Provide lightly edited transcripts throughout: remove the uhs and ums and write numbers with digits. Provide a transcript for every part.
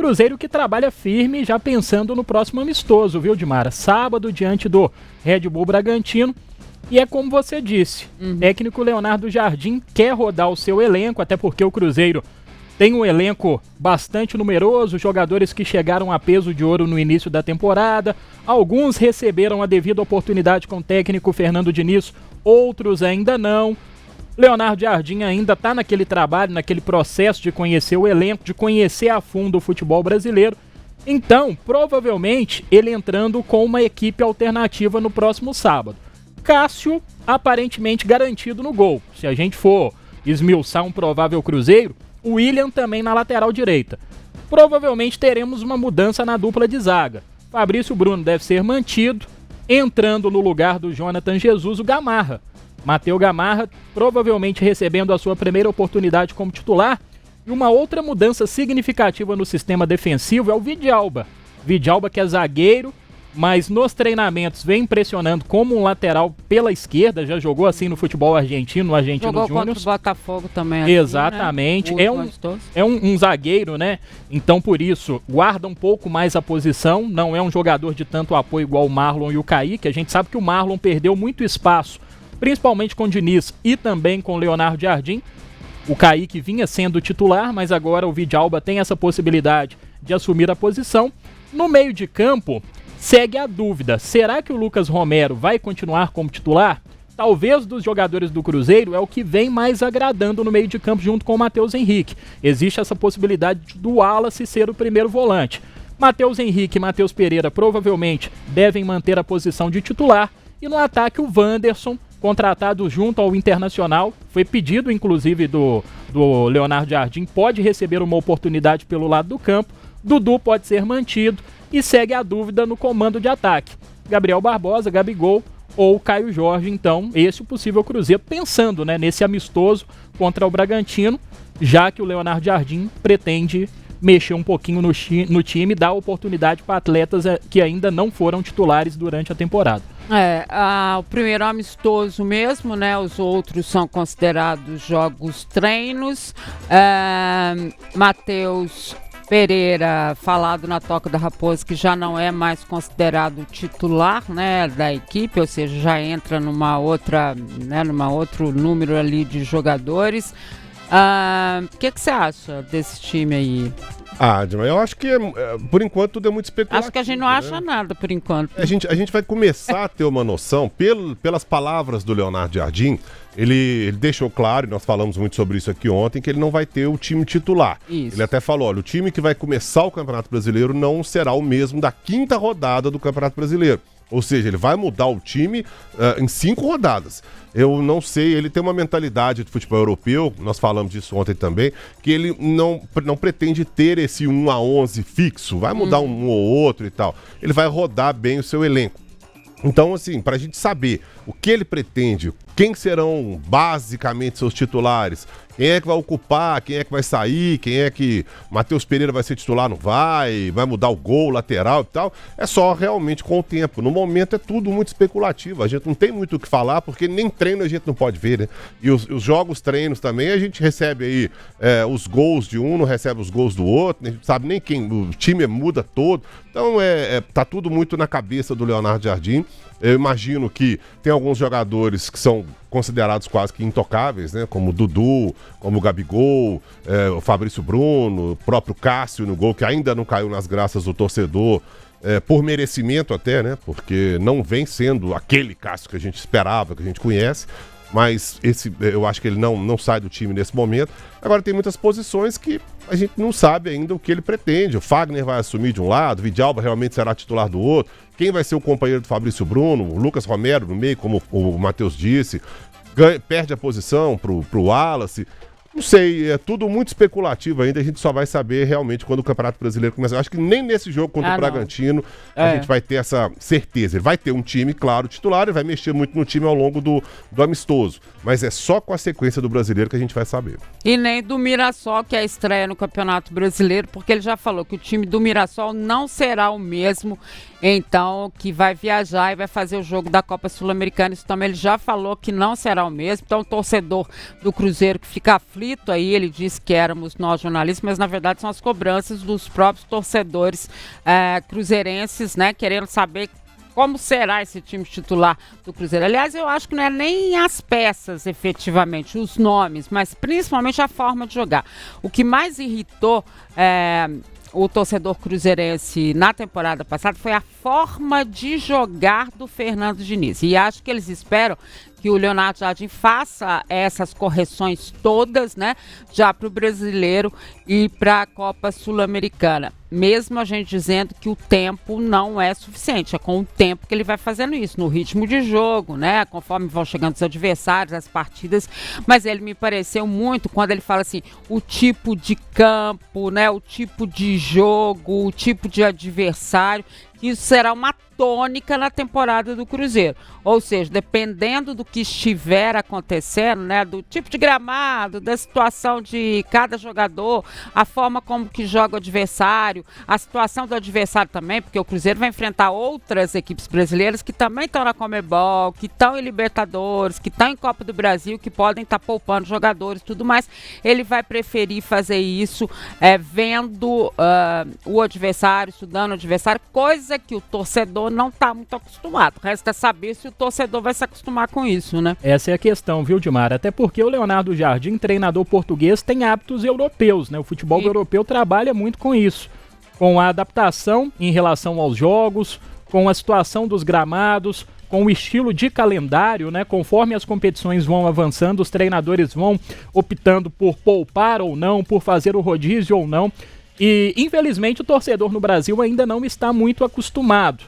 Cruzeiro que trabalha firme já pensando no próximo amistoso, viu, Dimara? Sábado, diante do Red Bull Bragantino. E é como você disse, técnico Leonardo Jardim quer rodar o seu elenco, até porque o Cruzeiro tem um elenco bastante numeroso, jogadores que chegaram a peso de ouro no início da temporada, alguns receberam a devida oportunidade com o técnico Fernando Diniz, outros ainda não. Leonardo Jardim ainda está naquele trabalho, naquele processo de conhecer o elenco, de conhecer a fundo o futebol brasileiro. Então, provavelmente, ele entrando com uma equipe alternativa no próximo sábado. Cássio, aparentemente garantido no gol. Se a gente for esmiuçar um provável Cruzeiro, o William também na lateral direita. Provavelmente teremos uma mudança na dupla de zaga. Fabrício Bruno deve ser mantido, entrando no lugar do Jonathan Jesus, o Gamarra. Matheus Gamarra provavelmente recebendo a sua primeira oportunidade como titular. E uma outra mudança significativa no sistema defensivo é o Vidalba. Vidalba que é zagueiro, mas nos treinamentos vem impressionando como um lateral pela esquerda, já jogou assim no futebol argentino, no Argentino Júnior. Jogou contra o Botafogo também. Aqui, exatamente, né? É um zagueiro, né? Então por isso guarda um pouco mais a posição, não é um jogador de tanto apoio igual o Marlon e o Kaique. A gente sabe que o Marlon perdeu muito espaço, principalmente com o Diniz e também com o Leonardo Jardim. O Kaique vinha sendo titular, mas agora o Vidalba tem essa possibilidade de assumir a posição. No meio de campo, segue a dúvida, será que o Lucas Romero vai continuar como titular? Talvez dos jogadores do Cruzeiro é o que vem mais agradando no meio de campo junto com o Matheus Henrique. Existe essa possibilidade do Wallace ser o primeiro volante. Matheus Henrique e Matheus Pereira provavelmente devem manter a posição de titular. E no ataque o Wanderson, contratado junto ao Internacional, foi pedido inclusive do Leonardo Jardim, pode receber uma oportunidade pelo lado do campo. Dudu pode ser mantido. E segue a dúvida no comando de ataque. Gabriel Barbosa, Gabigol ou Caio Jorge, então, esse é o possível Cruzeiro, pensando, né, nesse amistoso contra o Bragantino, já que o Leonardo Jardim pretende mexer um pouquinho no time e dar oportunidade para atletas que ainda não foram titulares durante a temporada. O primeiro amistoso mesmo, né? Os outros são considerados jogos treinos. Matheus Pereira, falado na Toca da Raposa, que já não é mais considerado titular, né, da equipe, ou seja, já entra numa outro número ali de jogadores. O que você acha desse time aí? Dilma, eu acho que por enquanto tudo é muito especulativo. Acho que a gente não acha nada por enquanto. A gente vai começar a ter uma noção, pelas palavras do Leonardo Jardim, ele deixou claro, e nós falamos muito sobre isso aqui ontem, que ele não vai ter o time titular. Isso. Ele até falou, olha, o time que vai começar o Campeonato Brasileiro não será o mesmo da 5ª rodada do Campeonato Brasileiro. Ou seja, ele vai mudar o time em 5 rodadas. Eu não sei, ele tem uma mentalidade de futebol europeu, nós falamos disso ontem também, que ele não pretende ter esse 1-11 fixo, vai mudar um ou outro e tal. Ele vai rodar bem o seu elenco. Então, assim, pra gente saber o que ele pretende, quem serão basicamente seus titulares, quem é que vai ocupar, quem é que vai sair, quem é que Matheus Pereira vai ser titular, não vai mudar o gol, lateral e tal, é só realmente com o tempo. No momento é tudo muito especulativo, a gente não tem muito o que falar, porque nem treino a gente não pode ver, né? E os jogos, treinos também, a gente recebe aí os gols de um, não recebe os gols do outro, a gente sabe nem quem, o time muda todo, então tá tudo muito na cabeça do Leonardo Jardim. Eu imagino que tem alguns jogadores que são considerados quase que intocáveis, né? Como o Dudu, como o Gabigol, o Fabrício Bruno, o próprio Cássio no gol, que ainda não caiu nas graças do torcedor, por merecimento até, né? Porque não vem sendo aquele Cássio que a gente esperava, que a gente conhece. Mas eu acho que ele não sai do time nesse momento. Agora tem muitas posições que a gente não sabe ainda o que ele pretende. O Fagner vai assumir de um lado, o Vidalba realmente será titular do outro. Quem vai ser o companheiro do Fabrício Bruno? O Lucas Romero no meio, como o Matheus disse. Perde a posição pro Wallace. Não sei, é tudo muito especulativo ainda, a gente só vai saber realmente quando o Campeonato Brasileiro começar. Eu acho que nem nesse jogo contra o Bragantino a gente vai ter essa certeza. Ele vai ter um time, claro, titular, e vai mexer muito no time ao longo do amistoso. Mas é só com a sequência do Brasileiro que a gente vai saber. E nem do Mirassol, que é a estreia no Campeonato Brasileiro, porque ele já falou que o time do Mirassol não será o mesmo, então, que vai viajar e vai fazer o jogo da Copa Sul-Americana. Isso também ele já falou que não será o mesmo. Então, o torcedor do Cruzeiro que fica aflito conflito aí, ele disse que éramos nós jornalistas, mas na verdade são as cobranças dos próprios torcedores cruzeirenses, né, querendo saber como será esse time titular do Cruzeiro. Aliás, eu acho que não é nem as peças, efetivamente, os nomes, mas principalmente a forma de jogar. O que mais irritou o torcedor cruzeirense na temporada passada foi a forma de jogar do Fernando Diniz. E acho que eles esperam que o Leonardo Jardim faça essas correções todas, né, já para o brasileiro e para a Copa Sul-Americana. Mesmo a gente dizendo que o tempo não é suficiente, é com o tempo que ele vai fazendo isso, no ritmo de jogo, né, conforme vão chegando os adversários, as partidas, mas ele me pareceu muito quando ele fala assim, o tipo de campo, né, o tipo de jogo, o tipo de adversário, isso será uma tônica na temporada do Cruzeiro. Ou seja, dependendo do que estiver acontecendo, né, do tipo de gramado, da situação de cada jogador, a forma como que joga o adversário, a situação do adversário também, porque o Cruzeiro vai enfrentar outras equipes brasileiras que também estão na Conmebol, que estão em Libertadores, que estão em Copa do Brasil, que podem estar poupando jogadores e tudo mais. Ele vai preferir fazer isso vendo o adversário, estudando o adversário, coisa que o torcedor não está muito acostumado. Resta saber se o torcedor vai se acostumar com isso, né? Essa é a questão, viu, Dimara? Até porque o Leonardo Jardim, treinador português, tem hábitos europeus, né? O futebol europeu trabalha muito com isso, com a adaptação em relação aos jogos, com a situação dos gramados, com o estilo de calendário, né? Conforme as competições vão avançando, os treinadores vão optando por poupar ou não, por fazer o rodízio ou não. E, infelizmente, o torcedor no Brasil ainda não está muito acostumado,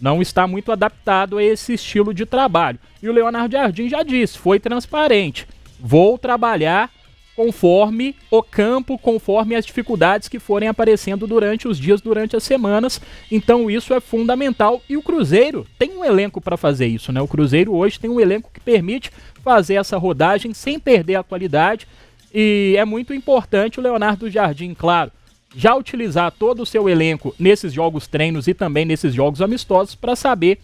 não está muito adaptado a esse estilo de trabalho. E o Leonardo Jardim já disse, foi transparente, vou trabalhar conforme o campo, conforme as dificuldades que forem aparecendo durante os dias, durante as semanas. Então isso é fundamental e o Cruzeiro tem um elenco para fazer isso, né? O Cruzeiro hoje tem um elenco que permite fazer essa rodagem sem perder a qualidade e é muito importante o Leonardo Jardim, claro, já utilizar todo o seu elenco nesses jogos treinos e também nesses jogos amistosos para saber,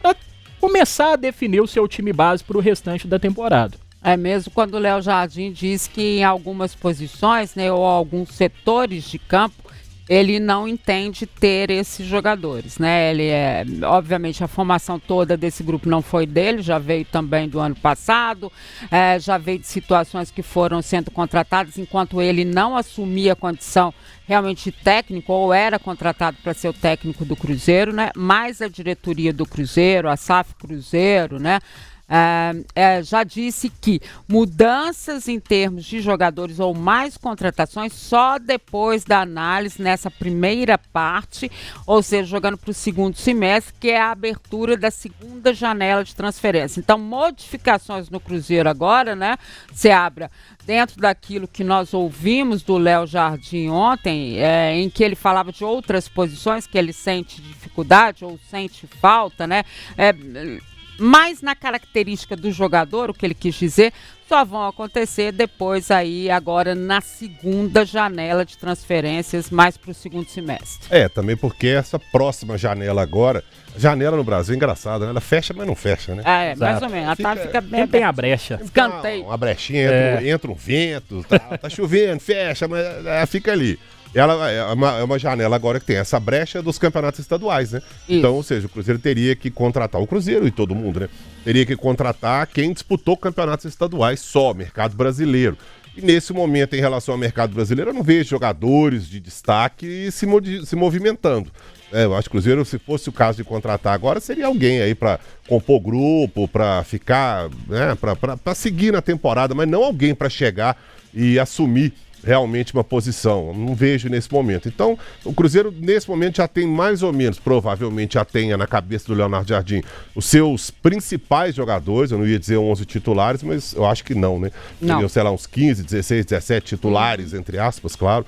para começar a definir o seu time base para o restante da temporada. É mesmo quando o Léo Jardim diz que em algumas posições, né, ou alguns setores de campo, ele não entende ter esses jogadores, né? Ele obviamente, a formação toda desse grupo não foi dele, já veio também do ano passado, já veio de situações que foram sendo contratadas, enquanto ele não assumia a condição realmente técnico, ou era contratado para ser o técnico do Cruzeiro, né? Mas a diretoria do Cruzeiro, a SAF Cruzeiro, né? Já disse que mudanças em termos de jogadores ou mais contratações só depois da análise nessa primeira parte, ou seja, jogando para o segundo semestre, que é a abertura da segunda janela de transferência. Então, modificações no Cruzeiro agora, né, Seabra, dentro daquilo que nós ouvimos do Léo Jardim ontem, em que ele falava de outras posições que ele sente dificuldade ou sente falta, né, mais na característica do jogador, o que ele quis dizer, só vão acontecer depois aí, agora na segunda janela de transferências, mais para o segundo semestre. Também porque essa próxima janela agora, janela no Brasil é engraçada, né? Ela fecha, mas não fecha, né? Mais ou menos, fica bem. Tem a brecha. Escanteio. Uma brechinha, entra um vento, tá chovendo, fecha, mas fica ali. Ela é uma janela agora que tem essa brecha dos campeonatos estaduais, né? Isso. Então, ou seja, o Cruzeiro teria que contratar, o Cruzeiro e todo mundo, né? Teria que contratar quem disputou campeonatos estaduais só, mercado brasileiro. E nesse momento, em relação ao mercado brasileiro, eu não vejo jogadores de destaque se movimentando. Eu acho que o Cruzeiro, se fosse o caso de contratar agora, seria alguém aí para compor grupo, para ficar, né? Para seguir na temporada, mas não alguém para chegar e assumir realmente uma posição, não vejo nesse momento. Então, o Cruzeiro nesse momento já tem mais ou menos, provavelmente já tenha na cabeça do Leonardo Jardim os seus principais jogadores, eu não ia dizer 11 titulares, mas eu acho que não, né? Seriam, sei lá, uns 15, 16, 17 titulares, entre aspas, claro,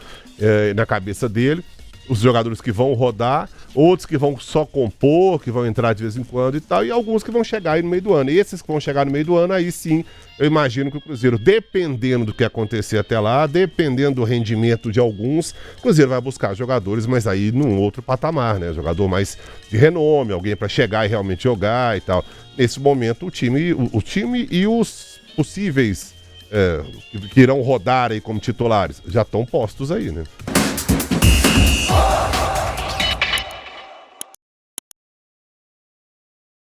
na cabeça dele. Os jogadores que vão rodar, outros que vão só compor, que vão entrar de vez em quando e tal, e alguns que vão chegar aí no meio do ano. E esses que vão chegar no meio do ano, aí sim, eu imagino que o Cruzeiro, dependendo do que acontecer até lá, dependendo do rendimento de alguns, o Cruzeiro vai buscar jogadores, mas aí num outro patamar, né? Jogador mais de renome, alguém para chegar e realmente jogar e tal. Nesse momento, o time e os possíveis que irão rodar aí como titulares, já estão postos aí, né?